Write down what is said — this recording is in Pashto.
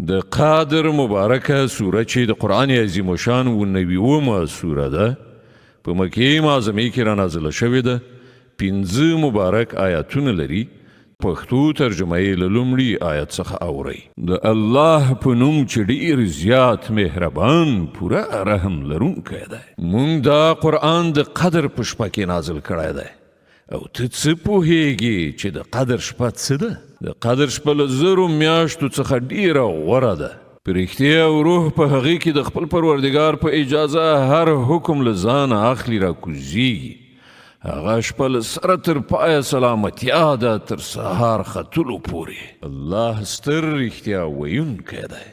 د قادر مبارکه سوره چې د قرآن عظیم الشان 90 سوره ده په مکې معظمې کې را نازله شوې ده 15 مبارک آیاتونه لري پښتو ترجمه یې له لومړي آیت څخه اورئ د الله په نوم چې ډېر زیات مهربان پوره رحم لرونکی دی موږ دا قرآن د قدر په شپه کې نازل کړی دی او ته څه پوهیږي چې د قدر شپه څه ده د قدر شپه له 1000 میاشتو څخه ډیره غوره ده په رښتیا او روح په هغې کې د خپل پروردګار په اجازه هر حکم له ځانه اخلي راکوزیږي هغه شپه له سره تر پایه سلامتیا ده تر سهار ختلو پورې الله ستر رښتیا ویونکی دی